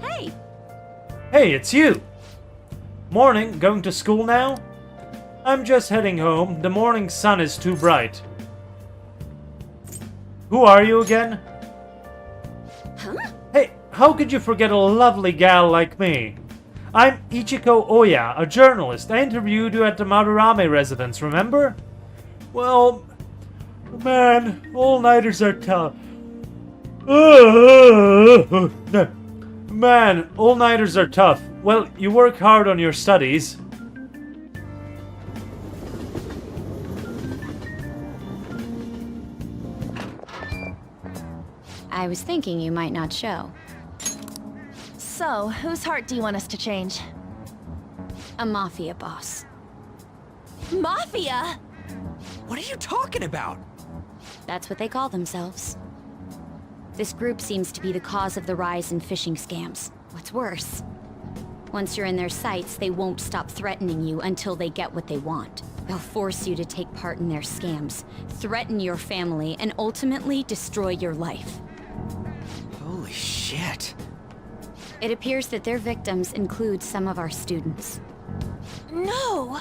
Hey! Hey, it's you! Morning, going to school now? I'm just heading home. The morning sun is too bright. Who are you again? Huh? Hey, how could you forget a lovely gal like me? I'm Ichiko Oya, a journalist. I interviewed you at the Marurame residence, remember? Well, man, all-nighters are tough. Man, all-nighters are tough. Well, you work hard on your studies. I was thinking you might not show. So, whose heart do you want us to change? A mafia boss. Mafia? What are you talking about? That's what they call themselves. This group seems to be the cause of the rise in phishing scams. What's worse, once you're in their sights, they won't stop threatening you until they get what they want. They'll force you to take part in their scams, threaten your family, and ultimately destroy your life. Holy shit. It appears that their victims include some of our students. No!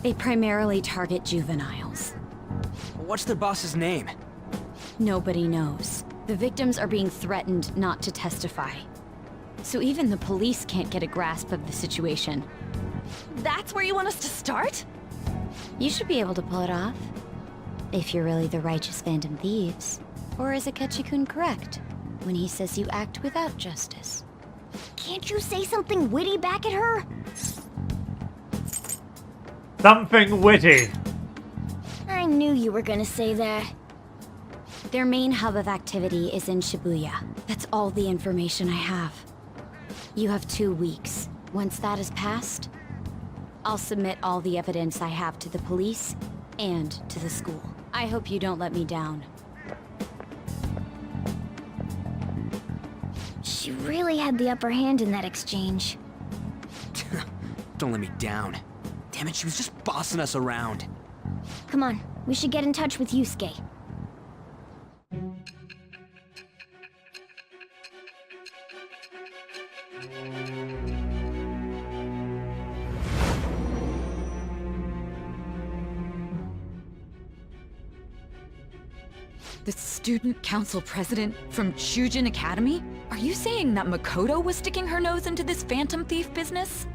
They primarily target juveniles. What's their boss's name? Nobody knows. The victims are being threatened not to testify. So even the police can't get a grasp of the situation. That's where you want us to start? You should be able to pull it off. If you're really the righteous Phantom Thieves. Or is Akechi-kun correct when he says you act without justice? Can't you say something witty back at her? Something witty. I knew you were gonna say that. Their main hub of activity is in Shibuya. That's all the information I have. You have 2 weeks. Once that is passed, I'll submit all the evidence I have to the police and to the school. I hope you don't let me down. She really had the upper hand in that exchange. Don't let me down. Damn it, she was just bossing us around. Come on, we should get in touch with Yusuke. The student council president from Chujin Academy? Are you saying that Makoto was sticking her nose into this phantom thief business?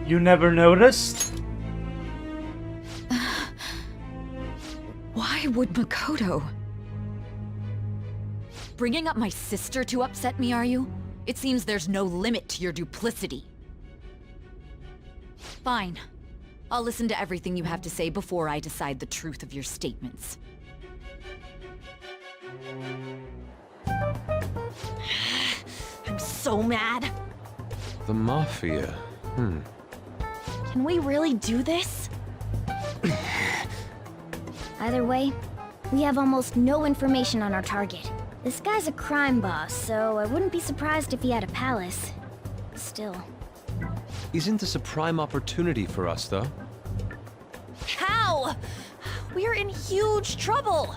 You never noticed? Why would Makoto? Bringing up my sister to upset me, are you? It seems there's no limit to your duplicity. Fine. I'll listen to everything you have to say before I decide the truth of your statements. I'm so mad. The Mafia. Can we really do this? Either way, we have almost no information on our target. This guy's a crime boss, so I wouldn't be surprised if he had a palace. Still. Isn't this a prime opportunity for us, though? How? We're in huge trouble.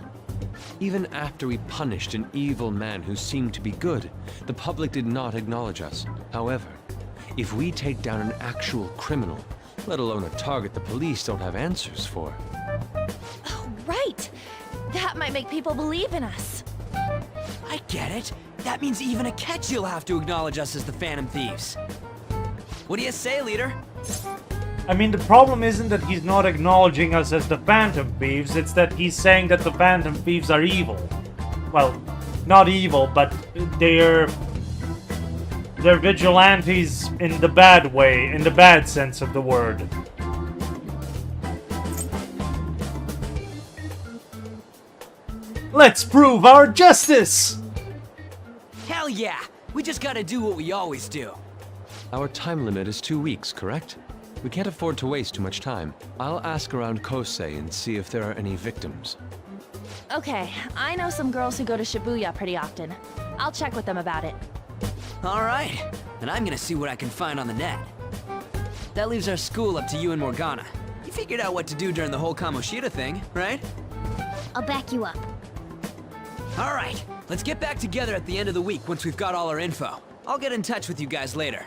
Even after we punished an evil man who seemed to be good, the public did not acknowledge us. However, if we take down an actual criminal, let alone a target the police don't have answers for. Oh, right. That might make people believe in us. I get it. That means even Akechi'll have to acknowledge us as the Phantom Thieves. What do you say, leader? I mean, the problem isn't that he's not acknowledging us as the Phantom Thieves, it's that he's saying that the Phantom Thieves are evil. Well, not evil, but they're vigilantes in the bad way, in the bad sense of the word. Let's prove our justice! Hell yeah! We just gotta do what we always do. Our time limit is 2 weeks, correct? We can't afford to waste too much time. I'll ask around Kosei and see if there are any victims. Okay, I know some girls who go to Shibuya pretty often. I'll check with them about it. Alright, and I'm gonna see what I can find on the net. That leaves our school up to you and Morgana. You figured out what to do during the whole Kamoshida thing, right? I'll back you up. Alright, Let's get back together at the end of the week once we've got all our info. I'll get in touch with you guys later.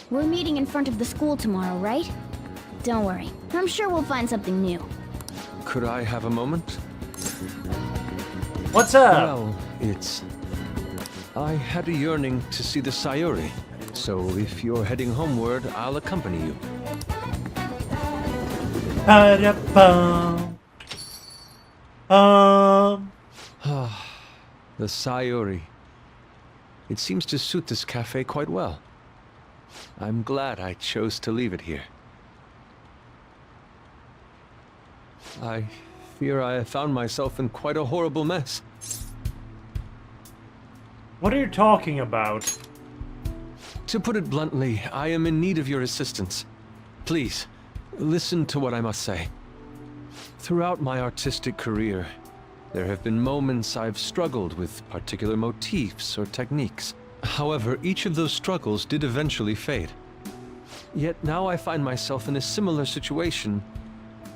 We're meeting in front of the school tomorrow, right? Don't worry. I'm sure we'll find something new. Could I have a moment? What's up? Well, it's... I had a yearning to see the Sayuri, so if you're heading homeward, I'll accompany you. Pa-da-bum. The Sayuri. It seems to suit this cafe quite well. I'm glad I chose to leave it here. I fear I have found myself in quite a horrible mess. What are you talking about? To put it bluntly, I am in need of your assistance. Please, listen to what I must say. Throughout my artistic career, there have been moments I've struggled with particular motifs or techniques. However, each of those struggles did eventually fade. Yet now I find myself in a similar situation,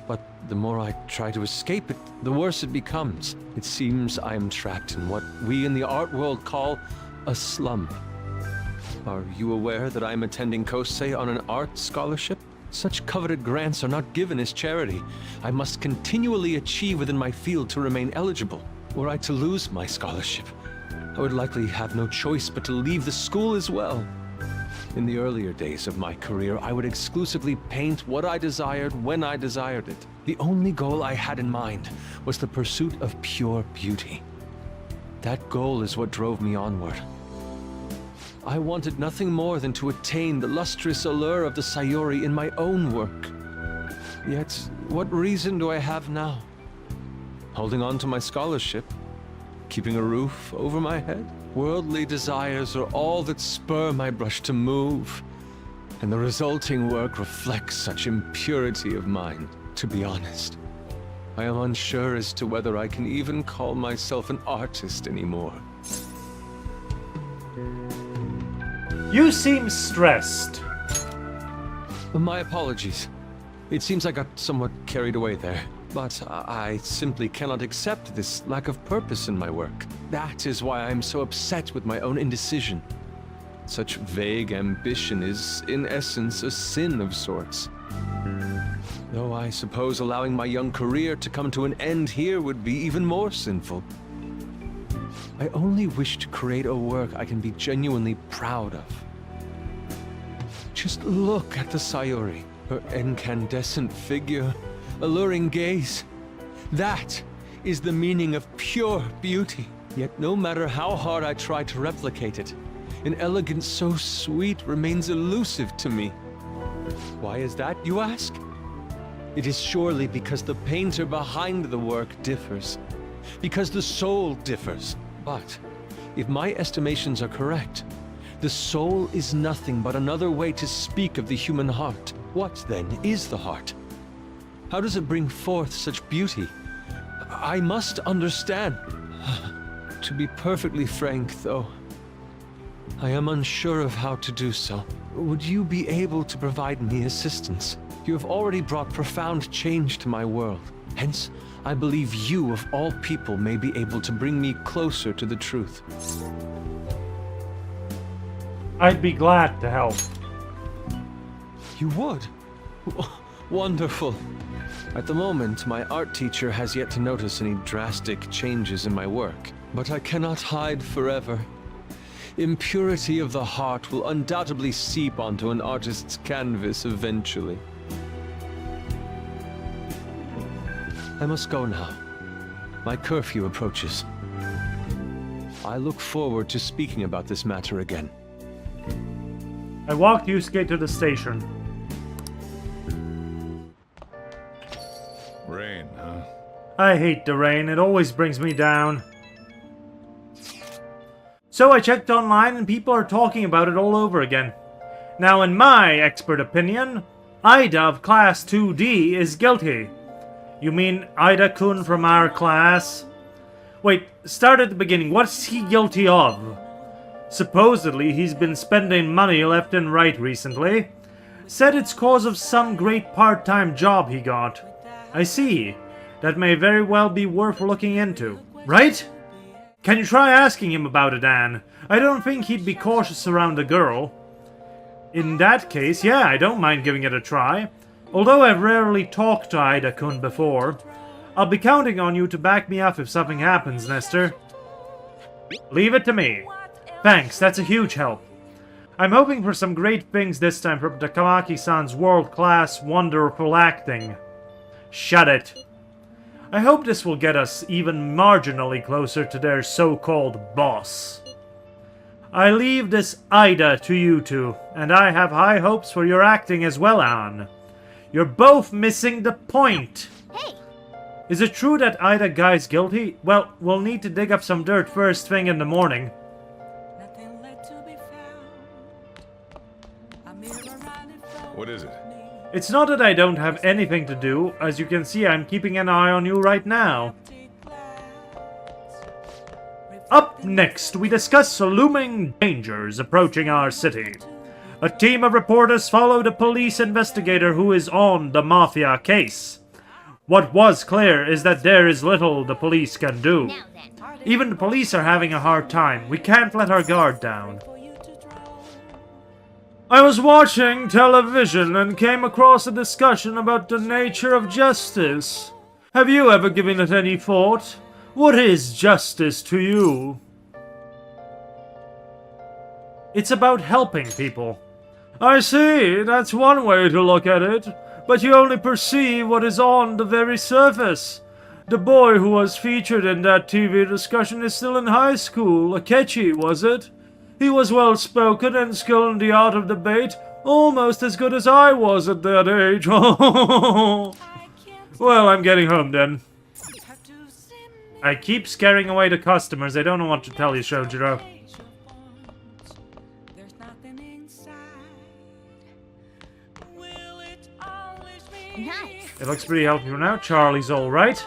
but the more I try to escape it, the worse it becomes. It seems I am trapped in what we in the art world call a slum. Are you aware that I am attending Kosei on an art scholarship? Such coveted grants are not given as charity. I must continually achieve within my field to remain eligible. Were I to lose my scholarship, I would likely have no choice but to leave the school as well. In the earlier days of my career, I would exclusively paint what I desired when I desired it. The only goal I had in mind was the pursuit of pure beauty. That goal is what drove me onward. I wanted nothing more than to attain the lustrous allure of the Sayuri in my own work. Yet, what reason do I have now? Holding on to my scholarship? Keeping a roof over my head? Worldly desires are all that spur my brush to move, and the resulting work reflects such impurity of mind. To be honest, I am unsure as to whether I can even call myself an artist anymore. You seem stressed. My apologies. It seems I got somewhat carried away there. But I simply cannot accept this lack of purpose in my work. That is why I am so upset with my own indecision. Such vague ambition is, in essence, a sin of sorts. Though I suppose allowing my young career to come to an end here would be even more sinful. I only wish to create a work I can be genuinely proud of. Just look at the Sayuri, her incandescent figure, alluring gaze. That is the meaning of pure beauty. Yet no matter how hard I try to replicate it, an elegance so sweet remains elusive to me. Why is that, you ask? It is surely because the painter behind the work differs. Because the soul differs. But if my estimations are correct, the soul is nothing but another way to speak of the human heart. What, then, is the heart? How does it bring forth such beauty? I must understand. To be perfectly frank, though, I am unsure of how to do so. Would you be able to provide me assistance? You have already brought profound change to my world. Hence, I believe you, of all people, may be able to bring me closer to the truth. I'd be glad to help. You would? Wonderful. At the moment, my art teacher has yet to notice any drastic changes in my work. But I cannot hide forever. Impurity of the heart will undoubtedly seep onto an artist's canvas eventually. I must go now. My curfew approaches. I look forward to speaking about this matter again. I walked Yusuke to the station. Rain, huh? I hate the rain, it always brings me down. So I checked online and people are talking about it all over again. Now in my expert opinion, Ida of Class 2D is guilty. You mean Ida-kun from our class? Wait, start at the beginning, what's he guilty of? Supposedly he's been spending money left and right recently. Said it's cause of some great part-time job he got. I see. that may very well be worth looking into. Right? Can you try asking him about it, Anne? I don't think he'd be cautious around a girl. In that case, yeah, I don't mind giving it a try. Although I've rarely talked to Ida-kun before, I'll be counting on you to back me up if something happens, Nestor. Leave it to me. Thanks, that's a huge help. I'm hoping for some great things this time from Takamaki-san's world-class, wonderful acting. Shut it. I hope this will get us even marginally closer to their so-called boss. I leave this Ida to you two, and I have high hopes for your acting as well, Anne. You're both missing the point. Hey! Is it true that Ida Guy's guilty? Well, we'll need to dig up some dirt first thing in the morning. What is it? It's not that I don't have anything to do. As you can see, I'm keeping an eye on you right now. Up next, we discuss looming dangers approaching our city. A team of reporters followed a police investigator who is on the Mafia case. What was clear is that there is little the police can do. Now then. Even the police are having a hard time. We can't let our guard down. I was watching television and came across a discussion about the nature of justice. Have you ever given it any thought? What is justice to you? It's about helping people. I see, that's one way to look at it. But you only perceive what is on the very surface. The boy who was featured in that TV discussion is still in high school. Akechi, was it? He was well-spoken and skilled in the art of debate, almost as good as I was at that age. Well, I'm getting home then. I keep scaring away the customers. I don't know what to tell you, Shojiro. Nice. It looks pretty healthy for now. Charlie's alright.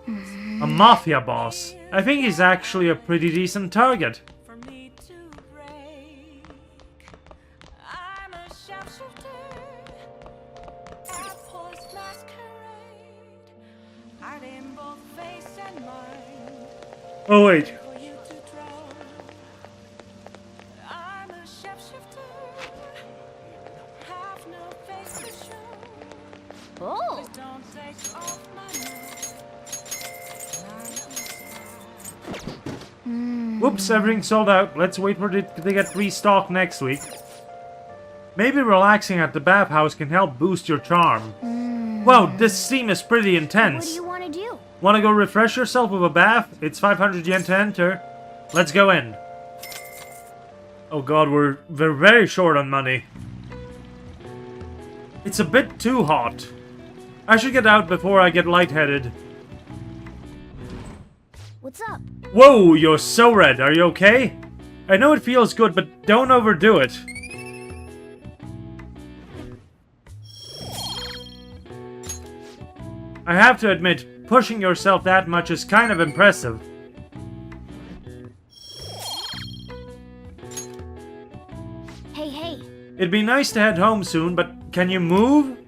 A mafia boss. I think he's actually a pretty decent target. Oh wait. Oh! Whoops, everything's sold out. Let's wait for it to get restocked next week. Maybe relaxing at the bathhouse can help boost your charm. Wow, this steam is pretty What do intense. you want to do? Want to go refresh yourself with a bath? It's 500 yen to enter. Let's go in. Oh god, we're very short on money. It's a bit too hot. I should get out before I get lightheaded. What's up? Whoa, you're so red. Are you okay? I know it feels good, but don't overdo it. I have to admit, pushing yourself that much is kind of impressive. Hey, hey. It'd be nice to head home soon, but can you move?